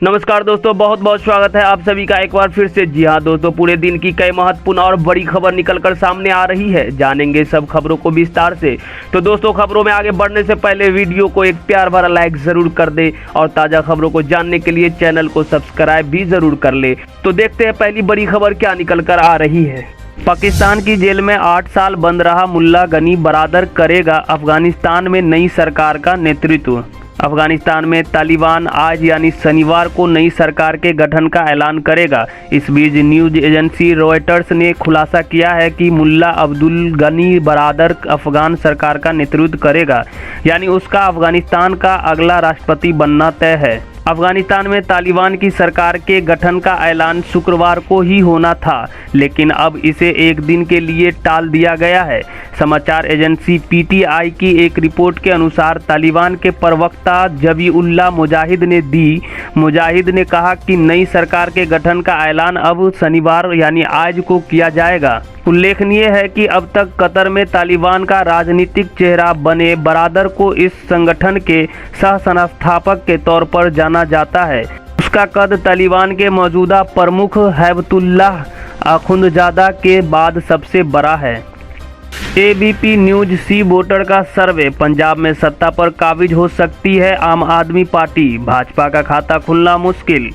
नमस्कार दोस्तों, बहुत बहुत स्वागत है आप सभी का एक बार फिर से। जी हाँ दोस्तों, पूरे दिन की कई महत्वपूर्ण और बड़ी खबर निकलकर सामने आ रही है। जानेंगे सब खबरों को विस्तार से। तो दोस्तों, खबरों में आगे बढ़ने से पहले वीडियो को एक प्यार भरा लाइक जरूर कर दे और ताज़ा खबरों को जानने के लिए चैनल को सब्सक्राइब भी जरूर कर ले। तो देखते हैं पहली बड़ी खबर क्या निकल कर आ रही है। पाकिस्तान की जेल में 8 साल बंद रहा मुल्ला गनी बरादर करेगा अफगानिस्तान में नई सरकार का नेतृत्व। अफगानिस्तान में तालिबान आज यानी शनिवार को नई सरकार के गठन का ऐलान करेगा। इस बीच न्यूज एजेंसी रॉयटर्स ने खुलासा किया है कि मुल्ला अब्दुल गनी बरादर अफगान सरकार का नेतृत्व करेगा, यानी उसका अफगानिस्तान का अगला राष्ट्रपति बनना तय है। अफगानिस्तान में तालिबान की सरकार के गठन का ऐलान शुक्रवार को ही होना था, लेकिन अब इसे एक दिन के लिए टाल दिया गया है। समाचार एजेंसी पीटीआई की एक रिपोर्ट के अनुसार तालिबान के प्रवक्ता जबीउल्लाह मुजाहिद ने कहा कि नई सरकार के गठन का ऐलान अब शनिवार यानी आज को किया जाएगा। उल्लेखनीय है कि अब तक कतर में तालिबान का राजनीतिक चेहरा बने बरादर को इस संगठन के सह संस्थापक के तौर पर जाना जाता है। उसका कद तालिबान के मौजूदा प्रमुख हैबतुल्लाह अखुंदजादा के बाद सबसे बड़ा है। एबीपी न्यूज सी वोटर का सर्वे, पंजाब में सत्ता पर काबिज हो सकती है आम आदमी पार्टी, भाजपा का खाता खुलना मुश्किल।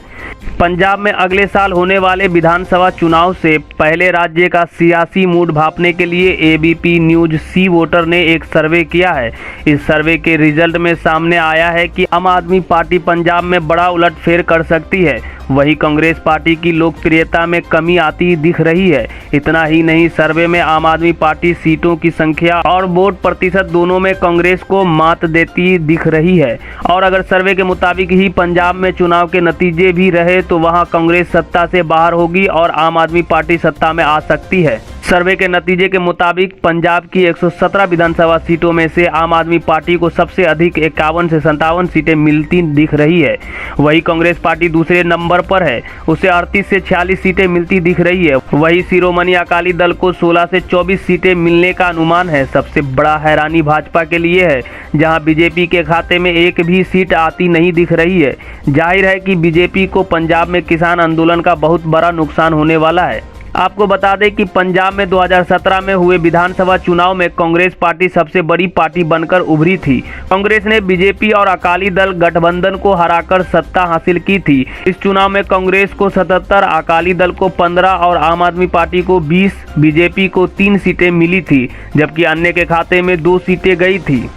पंजाब में अगले साल होने वाले विधानसभा चुनाव से पहले राज्य का सियासी मूड भांपने के लिए एबीपी न्यूज सी वोटर ने एक सर्वे किया है। इस सर्वे के रिजल्ट में सामने आया है कि आम आदमी पार्टी पंजाब में बड़ा उलटफेर कर सकती है। वहीं कांग्रेस पार्टी की लोकप्रियता में कमी आती दिख रही है। इतना ही नहीं, सर्वे में आम आदमी पार्टी सीटों की संख्या और वोट प्रतिशत दोनों में कांग्रेस को मात देती दिख रही है। और अगर सर्वे के मुताबिक ही पंजाब में चुनाव के नतीजे भी रहे तो वहां कांग्रेस सत्ता से बाहर होगी और आम आदमी पार्टी सत्ता में आ सकती है। सर्वे के नतीजे के मुताबिक पंजाब की 117 विधानसभा सीटों में से आम आदमी पार्टी को सबसे अधिक 51 से 57 सीटें मिलती दिख रही है। वही कांग्रेस पार्टी दूसरे नंबर पर है, उसे 38 से 46 सीटें मिलती दिख रही है। वही शिरोमणि अकाली दल को 16 से 24 सीटें मिलने का अनुमान है। सबसे बड़ा हैरानी भाजपा के लिए है, जहां बीजेपी के खाते में एक भी सीट आती नहीं दिख रही है। जाहिर है कि बीजेपी को पंजाब में किसान आंदोलन का बहुत बड़ा नुकसान होने वाला है। आपको बता दें कि पंजाब में 2017 में हुए विधानसभा चुनाव में कांग्रेस पार्टी सबसे बड़ी पार्टी बनकर उभरी थी। कांग्रेस ने बीजेपी और अकाली दल गठबंधन को हराकर सत्ता हासिल की थी। इस चुनाव में कांग्रेस को 77, अकाली दल को 15 और आम आदमी पार्टी को 20, बीजेपी को 3 सीटें मिली थी, जबकि अन्य के खाते में 2 सीटें गई थी।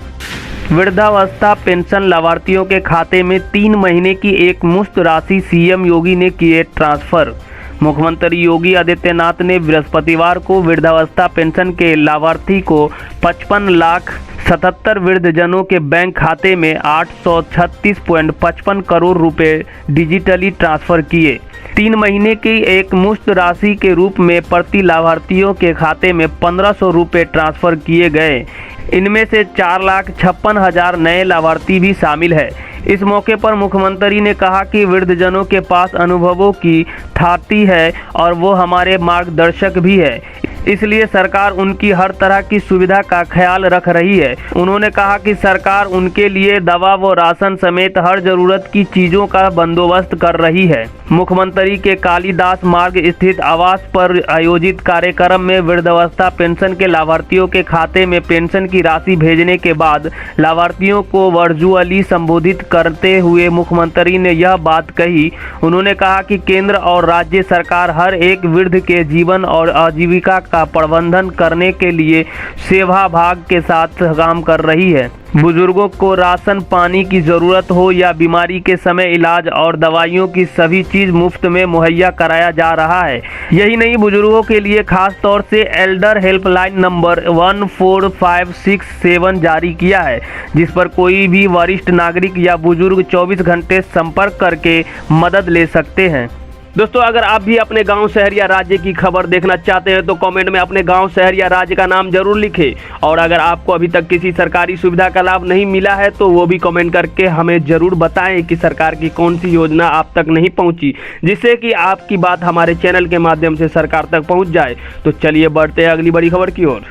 वृद्धावस्था पेंशन लाभार्थियों के खाते में 3 महीने की एक मुश्त राशि सीएम योगी ने किए ट्रांसफर। मुख्यमंत्री योगी आदित्यनाथ ने बृहस्पतिवार को वृद्धावस्था पेंशन के लाभार्थी को 55,77,000 वृद्धजनों के बैंक खाते में 836.55 करोड़ रुपए डिजिटली ट्रांसफर किए। 3 महीने की एक मुश्त राशि के रूप में प्रति लाभार्थियों के खाते में 1,500 रुपये ट्रांसफर किए गए। इनमें से 4,56,000 नए लाभार्थी भी शामिल है। इस मौके पर मुख्यमंत्री ने कहा कि वृद्धजनों के पास अनुभवों की थाती है और वो हमारे मार्गदर्शक भी है, इसलिए सरकार उनकी हर तरह की सुविधा का ख्याल रख रही है। उन्होंने कहा कि सरकार उनके लिए दवा व राशन समेत हर जरूरत की चीज़ों का बंदोबस्त कर रही है। मुख्यमंत्री के कालीदास मार्ग स्थित आवास पर आयोजित कार्यक्रम में वृद्धावस्था पेंशन के लाभार्थियों के खाते में पेंशन की राशि भेजने के बाद लाभार्थियों को वर्चुअली संबोधित करते हुए मुख्यमंत्री ने यह बात कही। उन्होंने कहा कि केंद्र और राज्य सरकार हर एक वृद्ध के जीवन और आजीविका का प्रबंधन करने के लिए सेवा भाग के साथ काम कर रही है। बुजुर्गों को राशन पानी की ज़रूरत हो या बीमारी के समय इलाज और दवाइयों की सभी चीज़ मुफ्त में मुहैया कराया जा रहा है। यही नहीं, बुजुर्गों के लिए खास तौर से एल्डर हेल्पलाइन नंबर 14567 जारी किया है, जिस पर कोई भी वरिष्ठ नागरिक या बुजुर्ग 24 घंटे संपर्क करके मदद ले सकते हैं। दोस्तों, अगर आप भी अपने गांव, शहर या राज्य की खबर देखना चाहते हैं तो कमेंट में अपने गांव, शहर या राज्य का नाम जरूर लिखें। और अगर आपको अभी तक किसी सरकारी सुविधा का लाभ नहीं मिला है तो वो भी कमेंट करके हमें ज़रूर बताएं कि सरकार की कौन सी योजना आप तक नहीं पहुंची, जिससे कि आपकी बात हमारे चैनल के माध्यम से सरकार तक पहुंच जाए। तो चलिए बढ़ते हैं अगली बड़ी खबर की ओर।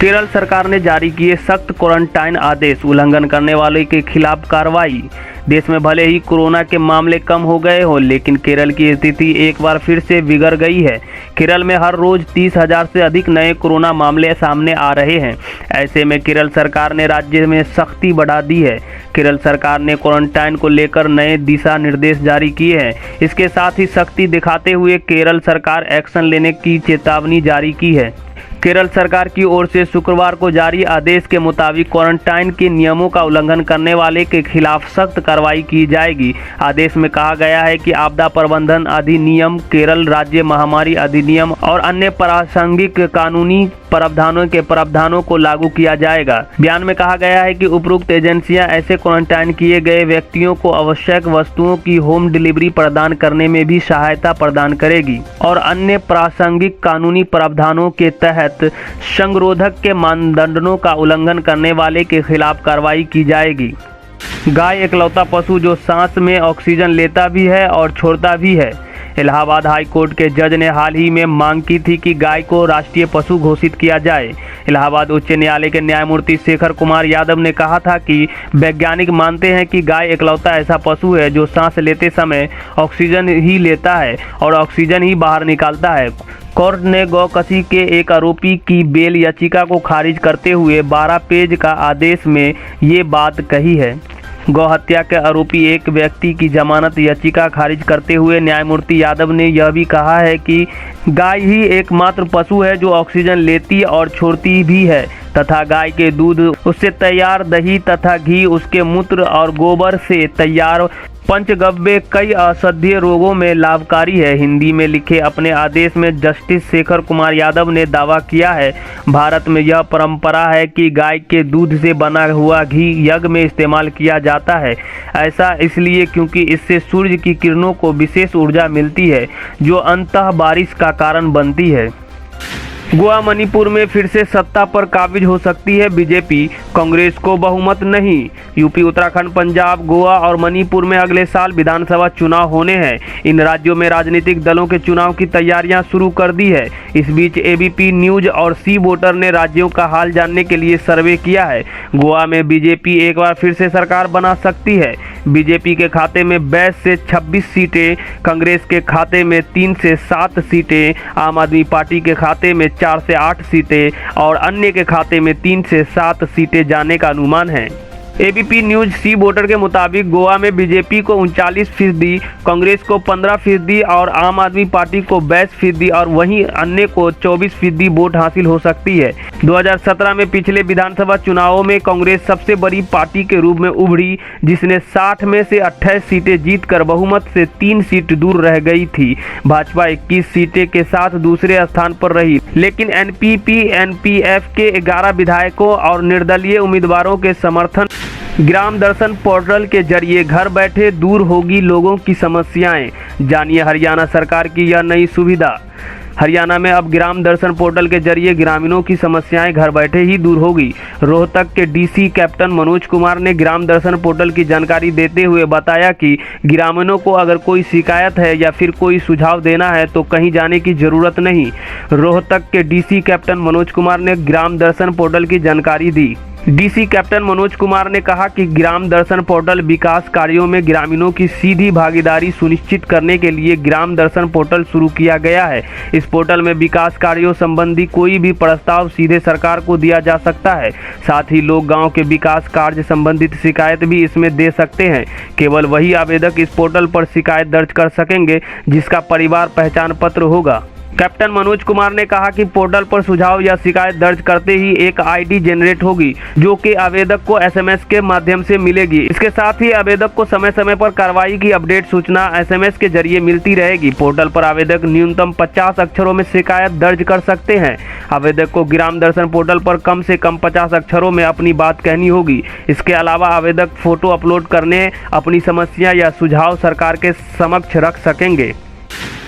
केरल सरकार ने जारी किए सख्त क्वारंटाइन आदेश, उल्लंघन करने वाले के खिलाफ कार्रवाई। देश में भले ही कोरोना के मामले कम हो गए हो, लेकिन केरल की स्थिति एक बार फिर से बिगड़ गई है। केरल में हर रोज 30,000 से अधिक नए कोरोना मामले सामने आ रहे हैं। ऐसे में केरल सरकार ने राज्य में सख्ती बढ़ा दी है। केरल सरकार ने क्वारंटाइन को लेकर नए दिशा निर्देश जारी किए हैं। इसके साथ ही सख्ती दिखाते हुए केरल सरकार एक्शन लेने की चेतावनी जारी की है। केरल सरकार की ओर से शुक्रवार को जारी आदेश के मुताबिक क्वारंटाइन के नियमों का उल्लंघन करने वाले के खिलाफ सख्त कार्रवाई की जाएगी। आदेश में कहा गया है कि आपदा प्रबंधन अधिनियम, केरल राज्य महामारी अधिनियम और अन्य प्रासंगिक कानूनी प्रावधानों को लागू किया जाएगा। बयान में कहा गया है कि उपरोक्त एजेंसियां ऐसे क्वारंटाइन किए गए व्यक्तियों को आवश्यक वस्तुओं की होम डिलीवरी प्रदान करने में भी सहायता प्रदान करेगी और अन्य प्रासंगिक कानूनी प्रावधानों के तहत संरोधक के मानदंडों का उल्लंघन करने वाले के खिलाफ कार्रवाई की जाएगी। गाय एकलौता पशु जो सांस में ऑक्सीजन लेता भी है और छोड़ता भी है। इलाहाबाद हाई कोर्ट के जज ने हाल ही में मांग की थी कि गाय को राष्ट्रीय पशु घोषित किया जाए। इलाहाबाद उच्च न्यायालय के न्यायमूर्ति शेखर कुमार यादव ने कहा था कि वैज्ञानिक मानते हैं कि गाय एकलौता ऐसा पशु है जो सांस लेते समय ऑक्सीजन ही लेता है और ऑक्सीजन ही बाहर निकालता है। कोर्ट ने गौकशी के एक आरोपी की बेल याचिका को खारिज करते हुए 12 पेज का आदेश में ये बात कही है। गौ हत्या के आरोपी एक व्यक्ति की जमानत याचिका खारिज करते हुए न्यायमूर्ति यादव ने यह भी कहा है कि गाय ही एकमात्र पशु है जो ऑक्सीजन लेती और छोड़ती भी है तथा गाय के दूध, उससे तैयार दही तथा घी, उसके मूत्र और गोबर से तैयार पंचगव्य कई औषधीय रोगों में लाभकारी है। हिंदी में लिखे अपने आदेश में जस्टिस शेखर कुमार यादव ने दावा किया है, भारत में यह परंपरा है कि गाय के दूध से बना हुआ घी यज्ञ में इस्तेमाल किया जाता है। ऐसा इसलिए क्योंकि इससे सूर्य की किरणों को विशेष ऊर्जा मिलती है जो अंततः बारिश का कारण बनती है। गोवा मणिपुर में फिर से सत्ता पर काबिज हो सकती है बीजेपी, कांग्रेस को बहुमत नहीं। यूपी, उत्तराखंड, पंजाब, गोवा और मणिपुर में अगले साल विधानसभा चुनाव होने हैं। इन राज्यों में राजनीतिक दलों के चुनाव की तैयारियां शुरू कर दी है। इस बीच एबीपी न्यूज और सी वोटर ने राज्यों का हाल जानने के लिए सर्वे किया है। गोवा में बीजेपी एक बार फिर से सरकार बना सकती है। बीजेपी के खाते में 22 से 26 सीटें, कांग्रेस के खाते में 3 से 7 सीटें, आम आदमी पार्टी के खाते में 4 से 8 सीटें और अन्य के खाते में 3 से 7 सीटें जाने का अनुमान है। एबीपी न्यूज सी वोटर के मुताबिक गोवा में बीजेपी को 39%, कांग्रेस को 15% और आम आदमी पार्टी को 22% और वहीं अन्य को 24% वोट हासिल हो सकती है। 2017 में पिछले विधानसभा चुनावों में कांग्रेस सबसे बड़ी पार्टी के रूप में उभरी, जिसने 60 में से 28 सीटें जीतकर बहुमत से 3 सीट दूर रह गई थी। भाजपा 21 सीटें के साथ दूसरे स्थान पर रही, लेकिन एनपीपी एनपीएफ के 11 विधायकों और निर्दलीय उम्मीदवारों के समर्थन ग्राम दर्शन पोर्टल के जरिए घर बैठे दूर होगी लोगों की समस्याएं। जानिए हरियाणा सरकार की यह नई सुविधा। हरियाणा में अब ग्राम दर्शन पोर्टल के जरिए ग्रामीणों की समस्याएं घर बैठे ही दूर होगी। रोहतक के डीसी कैप्टन मनोज कुमार ने ग्राम दर्शन पोर्टल की जानकारी देते हुए बताया कि ग्रामीणों को अगर कोई शिकायत है या फिर कोई सुझाव देना है तो कहीं जाने की जरूरत नहीं। रोहतक के डीसी कैप्टन मनोज कुमार ने ग्राम दर्शन पोर्टल की जानकारी दी। डीसी कैप्टन मनोज कुमार ने कहा कि ग्राम दर्शन पोर्टल विकास कार्यों में ग्रामीणों की सीधी भागीदारी सुनिश्चित करने के लिए ग्राम दर्शन पोर्टल शुरू किया गया है। इस पोर्टल में विकास कार्यों संबंधी कोई भी प्रस्ताव सीधे सरकार को दिया जा सकता है। साथ ही लोग गांव के विकास कार्य संबंधित शिकायत भी इसमें दे सकते हैं। केवल वही आवेदक इस पोर्टल पर शिकायत दर्ज कर सकेंगे जिसका परिवार पहचान पत्र होगा। कैप्टन मनोज कुमार ने कहा कि पोर्टल पर सुझाव या शिकायत दर्ज करते ही एक आईडी जनरेट होगी जो कि आवेदक को एसएमएस के माध्यम से मिलेगी। इसके साथ ही आवेदक को समय समय पर कार्रवाई की अपडेट सूचना एसएमएस के जरिए मिलती रहेगी। पोर्टल पर आवेदक न्यूनतम 50 अक्षरों में शिकायत दर्ज कर सकते हैं। आवेदक को ग्राम दर्शन पोर्टल पर कम से कम 50 अक्षरों में अपनी बात कहनी होगी। इसके अलावा आवेदक फोटो अपलोड करने अपनी समस्या या सुझाव सरकार के समक्ष रख सकेंगे।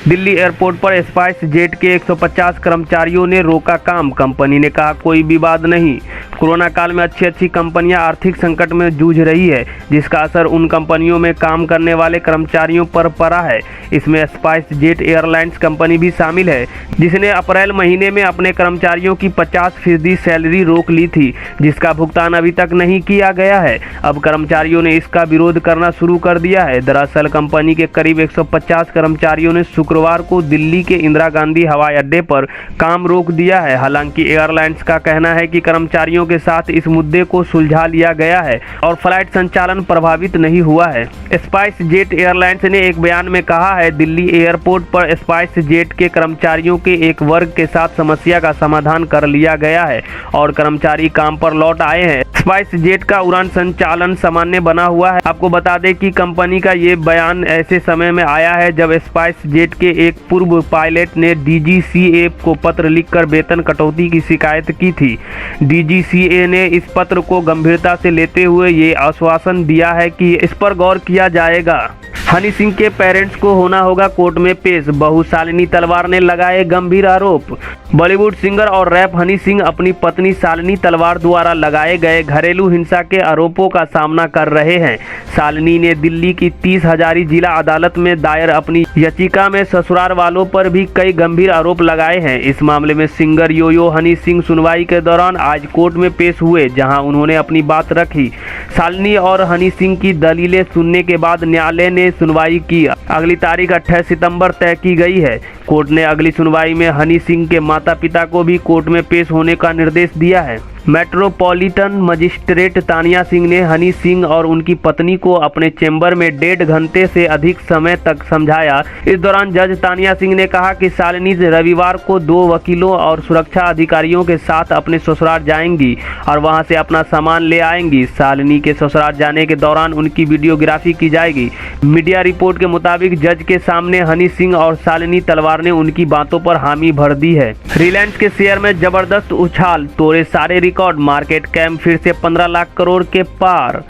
दिल्ली एयरपोर्ट पर स्पाइस जेट के 150 कर्मचारियों ने रोका काम। कंपनी ने कहा कोई विवाद नहीं। कोरोना काल में अच्छी कंपनियां आर्थिक संकट में जूझ रही है, जिसका असर उन कंपनियों में काम करने वाले कर्मचारियों पर पड़ा है। इसमें स्पाइस जेट एयरलाइंस कंपनी भी शामिल है, जिसने अप्रैल महीने में अपने कर्मचारियों की 50% सैलरी रोक ली थी, जिसका भुगतान अभी तक नहीं किया गया है। अब कर्मचारियों ने इसका विरोध करना शुरू कर दिया है। दरअसल कंपनी के करीब 150 कर्मचारियों ने शुक्रवार को दिल्ली के इंदिरा गांधी हवाई अड्डे पर काम रोक दिया है। हालांकि एयरलाइंस का कहना है कि कर्मचारियों के साथ इस मुद्दे को सुलझा लिया गया है और फ्लाइट संचालन प्रभावित नहीं हुआ है। स्पाइस जेट एयरलाइंस ने एक बयान में कहा है, दिल्ली एयरपोर्ट पर स्पाइस जेट के कर्मचारियों के एक वर्ग के साथ समस्या का समाधान कर लिया गया है और कर्मचारी काम पर लौट आए हैं। स्पाइस जेट का उड़ान संचालन सामान्य बना हुआ है। आपको बता दें कि कंपनी का ये बयान ऐसे समय में आया है जब स्पाइस जेट के एक पूर्व पायलट ने DGCA को पत्र लिखकर वेतन कटौती की शिकायत की थी। DGCA ने इस पत्र को गंभीरता से लेते हुए ये आश्वासन दिया है कि इस पर गौर किया जाएगा। हनी सिंह के पेरेंट्स को होना होगा कोर्ट में पेश, बहू शालिनी तलवार ने लगाए गंभीर आरोप। बॉलीवुड सिंगर और रैप हनी सिंह अपनी पत्नी शालिनी तलवार द्वारा लगाए गए घरेलू हिंसा के आरोपों का सामना कर रहे हैं। शालिनी ने दिल्ली की 30 हजारी जिला अदालत में दायर अपनी याचिका में ससुराल वालों पर भी कई गंभीर आरोप लगाए हैं। इस मामले में सिंगर योयो हनी सिंह सुनवाई के दौरान आज कोर्ट में पेश हुए, जहां उन्होंने अपनी बात रखी। शालिनी और हनी सिंह की दलीलें सुनने के बाद न्यायालय ने सुनवाई की। अगली तारीख 28 सितंबर तय की गई है। कोर्ट ने अगली सुनवाई में हनी सिंह के माता पिता को भी कोर्ट में पेश होने का निर्देश दिया है। मेट्रोपॉलिटन मजिस्ट्रेट तानिया सिंह ने हनी सिंह और उनकी पत्नी को अपने चैम्बर में 1.5 घंटे से अधिक समय तक समझाया। इस दौरान जज तानिया सिंह ने कहा कि शालिनी रविवार को 2 वकीलों और सुरक्षा अधिकारियों के साथ अपने ससुराल जाएंगी और वहां से अपना सामान ले आएंगी। शालिनी के ससुराल जाने के दौरान उनकी वीडियोग्राफी की जाएगी। मीडिया रिपोर्ट के मुताबिक जज के सामने हनी सिंह और शालिनी तलवार ने उनकी बातों पर हामी भर दी है। रिलायंस के शेयर में जबरदस्त उछाल, तोड़े सारे रिकॉर्ड, मार्केट कैप फिर से 15 लाख करोड़ के पार।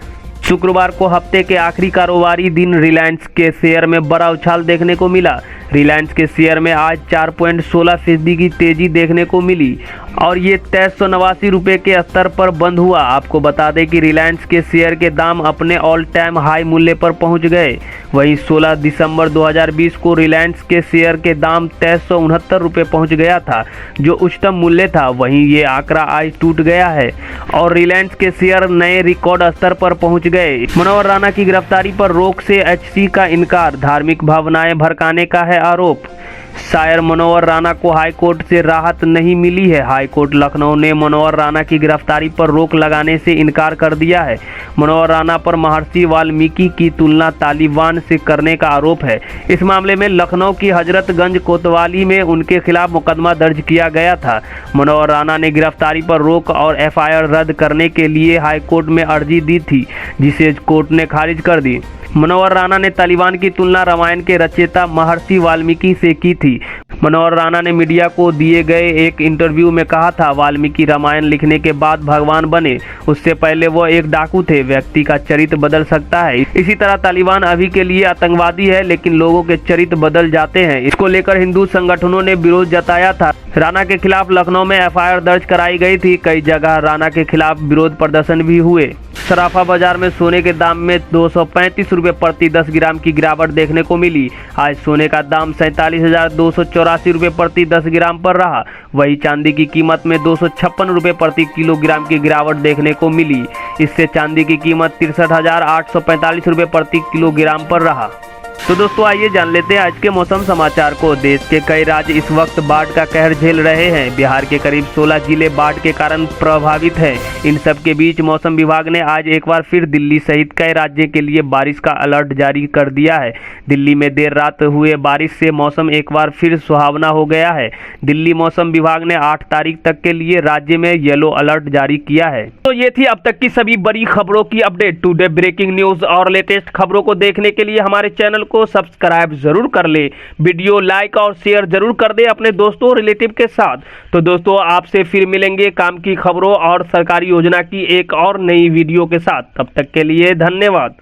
शुक्रवार को हफ्ते के आखिरी कारोबारी दिन रिलायंस के शेयर में बड़ा उछाल देखने को मिला। रिलायंस के शेयर में आज 4.16% की तेजी देखने को मिली और ये 2389 रुपये के स्तर पर बंद हुआ। आपको बता दें कि रिलायंस के शेयर के दाम अपने ऑल टाइम हाई मूल्य पर पहुंच गए। वहीं 16 दिसंबर 2020 को रिलायंस के शेयर के दाम 2369 रुपये पहुँच गया था, जो उच्चतम मूल्य था। वहीं ये आंकड़ा आज टूट गया है और रिलायंस के शेयर नए रिकॉर्ड स्तर पर पहुँच गए। मनोहर राणा की गिरफ्तारी पर रोक से HC का इनकार, धार्मिक भावनाएं भड़काने का है आरोप। शायर मनोहर राणा को हाईकोर्ट से राहत नहीं मिली है। हाईकोर्ट लखनऊ ने मनोहर राणा की गिरफ्तारी पर रोक लगाने से इनकार कर दिया है। मनोहर राणा पर महर्षि वाल्मीकि की तुलना तालिबान से करने का आरोप है। इस मामले में लखनऊ की हजरतगंज कोतवाली में उनके खिलाफ मुकदमा दर्ज किया गया था। मनोहर राणा ने गिरफ्तारी पर रोक और FIR रद्द करने के लिए हाईकोर्ट में अर्जी दी थी, जिसे कोर्ट ने खारिज कर दी। मनोहर राणा ने तालिबान की तुलना रामायण के रचयिता महर्षि वाल्मीकि से की थी। मनोहर राणा ने मीडिया को दिए गए एक इंटरव्यू में कहा था, वाल्मीकि रामायण लिखने के बाद भगवान बने, उससे पहले वो एक डाकू थे। व्यक्ति का चरित्र बदल सकता है। इसी तरह तालिबान अभी के लिए आतंकवादी है, लेकिन लोगों के चरित्र बदल जाते हैं। इसको लेकर हिंदू संगठनों ने विरोध जताया था। राणा के खिलाफ लखनऊ में FIR दर्ज कराई गई थी। कई जगह राणा के खिलाफ विरोध प्रदर्शन भी हुए। सराफा बाजार में सोने के दाम में 235 रुपये प्रति 10 ग्राम की गिरावट देखने को मिली। आज सोने का दाम 47,284 रुपये प्रति 10 ग्राम पर रहा। वही चांदी की कीमत में 256 रुपये प्रति किलोग्राम की गिरावट देखने को मिली। इससे चांदी की कीमत 63,845 रुपये प्रति किलोग्राम पर रहा। तो दोस्तों आइए जान लेते हैं आज के मौसम समाचार को। देश के कई राज्य इस वक्त बाढ़ का कहर झेल रहे हैं। बिहार के करीब 16 जिले बाढ़ के कारण प्रभावित हैं। इन सब के बीच मौसम विभाग ने आज एक बार फिर दिल्ली सहित कई राज्यों के लिए बारिश का अलर्ट जारी कर दिया है। दिल्ली में देर रात हुए बारिश से मौसम एक बार फिर सुहावना हो गया है। दिल्ली मौसम विभाग ने 8 तारीख तक के लिए राज्य में येलो अलर्ट जारी किया है। तो ये थी अब तक की सभी बड़ी खबरों की अपडेट। टुडे ब्रेकिंग न्यूज और लेटेस्ट खबरों को देखने के लिए हमारे चैनल को सब्सक्राइब जरूर कर ले, वीडियो लाइक और शेयर जरूर कर दे अपने दोस्तों रिलेटिव के साथ। तो दोस्तों आपसे फिर मिलेंगे काम की खबरों और सरकारी योजना की एक और नई वीडियो के साथ। तब तक के लिए धन्यवाद।